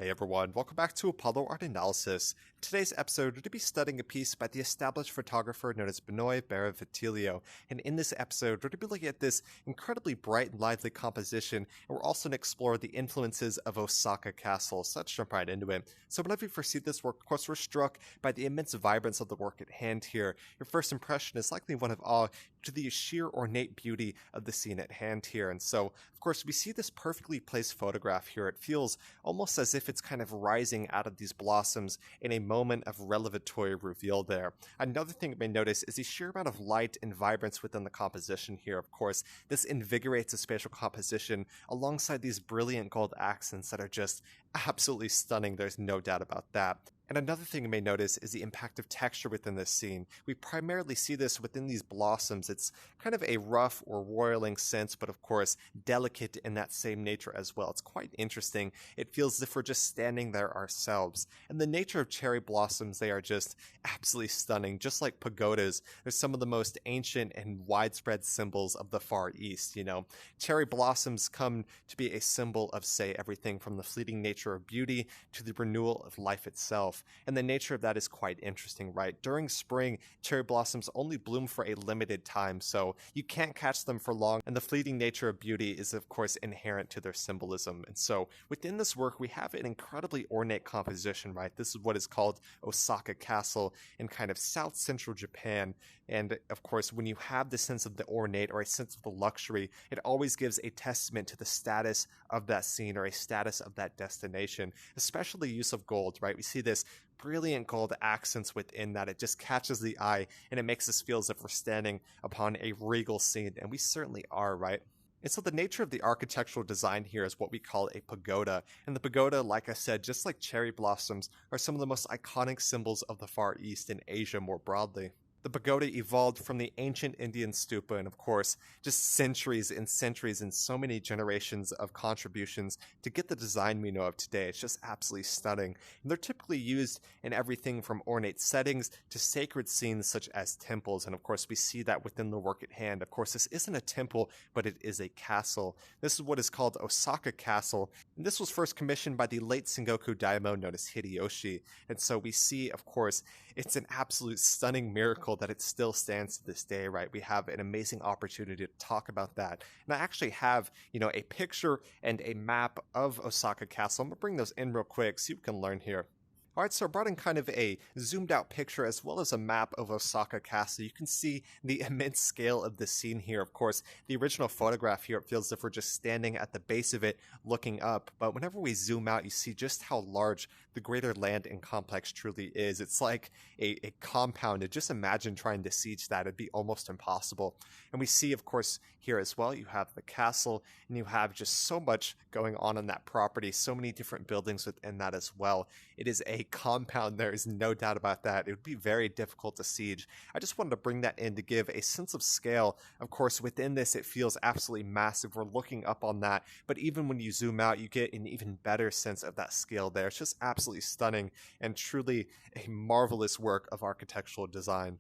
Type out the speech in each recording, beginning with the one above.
Hey everyone, welcome back to Apollo Art Analysis. In today's episode, we're going to be studying a piece by the established photographer known as Benoît Barre-Vitiello. And in this episode, we're going to be looking at this incredibly bright and lively composition, and we're also going to explore the influences of Osaka Castle. So let's jump right into it. So whenever you first see this work, of course, we're struck by the immense vibrance of the work at hand here. Your first impression is likely one of awe to the sheer ornate beauty of the scene at hand here. And so, of course, we see this perfectly placed photograph here. It feels almost as if it's kind of rising out of these blossoms in a moment of revelatory reveal there. Another thing you may notice is the sheer amount of light and vibrance within the composition here. Of course, this invigorates the spatial composition alongside these brilliant gold accents that are just absolutely stunning. There's no doubt about that. And another thing you may notice is the impact of texture within this scene. We primarily see this within these blossoms. It's kind of a rough or roiling sense, but of course, delicate in that same nature as well. It's quite interesting. It feels as if we're just standing there ourselves. And the nature of cherry blossoms, they are just absolutely stunning. Just like pagodas, they're some of the most ancient and widespread symbols of the Far East. Cherry blossoms come to be a symbol of, say, everything from the fleeting nature of beauty to the renewal of life itself. And the nature of that is quite interesting, right? During spring, cherry blossoms only bloom for a limited time, so you can't catch them for long, and the fleeting nature of beauty is, of course, inherent to their symbolism. And so within this work, we have an incredibly ornate composition, right? This is what is called Osaka Castle in kind of south central Japan. And of course, when you have this sense of the ornate or a sense of the luxury, it always gives a testament to the status of that scene or a status of that destination, especially the use of gold, right? We see this brilliant gold accents within that. It just catches the eye and it makes us feel as if we're standing upon a regal scene, and we certainly are, right? And so the nature of the architectural design here is what we call a pagoda. And the pagoda, like I said, just like cherry blossoms, are some of the most iconic symbols of the Far East and Asia more broadly. The pagoda evolved from the ancient Indian stupa, and of course, just centuries and centuries and so many generations of contributions to get the design we know of today. It's just absolutely stunning. And they're typically used in everything from ornate settings to sacred scenes such as temples, and of course, we see that within the work at hand. Of course, this isn't a temple, but it is a castle. This is what is called Osaka Castle, and this was first commissioned by the late Sengoku daimyo known as Hideyoshi. And so we see, of course, it's an absolute stunning miracle that it still stands to this day, right? We have an amazing opportunity to talk about that. And I actually have, a picture and a map of Osaka Castle. I'm gonna bring those in real quick so you can learn here. Alright, so I brought in kind of a zoomed out picture as well as a map of Osaka Castle. You can see the immense scale of the scene here. Of course, the original photograph here, it feels as if we're just standing at the base of it looking up. But whenever we zoom out, you see just how large the greater land and complex truly is. It's like a compound. And just imagine trying to siege that. It'd be almost impossible. And we see, of course, here as well, you have the castle and you have just so much going on that property, so many different buildings within that as well. It is a compound, there is no doubt about that. It would be very difficult to siege. I just wanted to bring that in to give a sense of scale. Of course, within this, it feels absolutely massive. We're looking up on that, but even when you zoom out, you get an even better sense of that scale there. It's just absolutely stunning and truly a marvelous work of architectural design.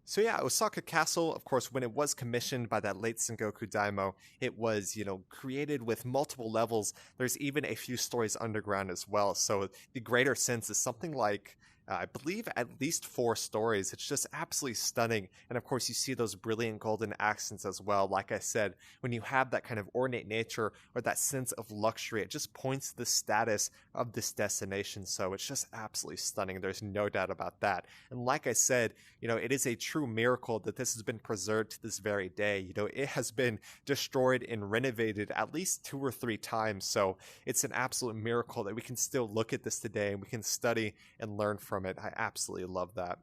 So yeah, Osaka Castle, of course, when it was commissioned by that late Sengoku daimyo, it was, created with multiple levels. There's even a few stories underground as well. So the greater sense is something like, I believe at least 4 stories. It's just absolutely stunning. And of course, you see those brilliant golden accents as well. Like I said, when you have that kind of ornate nature or that sense of luxury, it just points to the status of this destination. So it's just absolutely stunning. There's no doubt about that. And like I said, it is a true miracle that this has been preserved to this very day. It has been destroyed and renovated at least 2 or 3 times. So it's an absolute miracle that we can still look at this today and we can study and learn from it. I absolutely love that.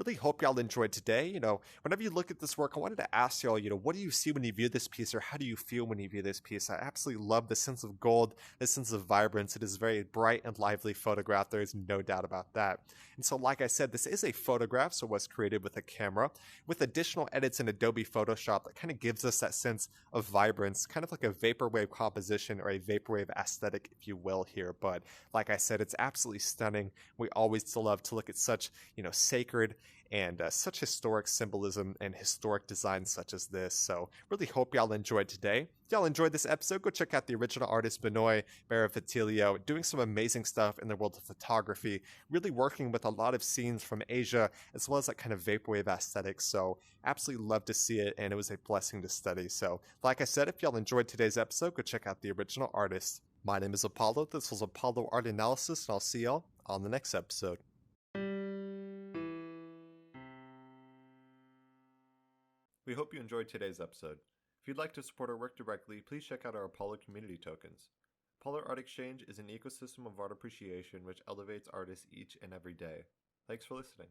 Really hope y'all enjoyed today. Whenever you look at this work, I wanted to ask y'all, what do you see when you view this piece, or how do you feel when you view this piece? I absolutely love the sense of gold, the sense of vibrance. It is very bright and lively photograph. There is no doubt about that. And so, like I said, this is a photograph, so it was created with a camera, with additional edits in Adobe Photoshop that kind of gives us that sense of vibrance, kind of like a vaporwave composition or a vaporwave aesthetic, if you will, here. But like I said, it's absolutely stunning. We always love to look at such, sacred and such historic symbolism and historic design such as this. So really hope y'all enjoyed today. If y'all enjoyed this episode, go check out the original artist Benoît Barre-Vitiello, doing some amazing stuff in the world of photography, really working with a lot of scenes from Asia, as well as that kind of vaporwave aesthetic. So absolutely love to see it, and it was a blessing to study. So like I said, if y'all enjoyed today's episode, go check out the original artist. My name is Apollo. This was Apollo Art Analysis, and I'll see y'all on the next episode. We hope you enjoyed today's episode. If you'd like to support our work directly, please check out our Apollo community tokens. Apollo Art Exchange is an ecosystem of art appreciation which elevates artists each and every day. Thanks for listening.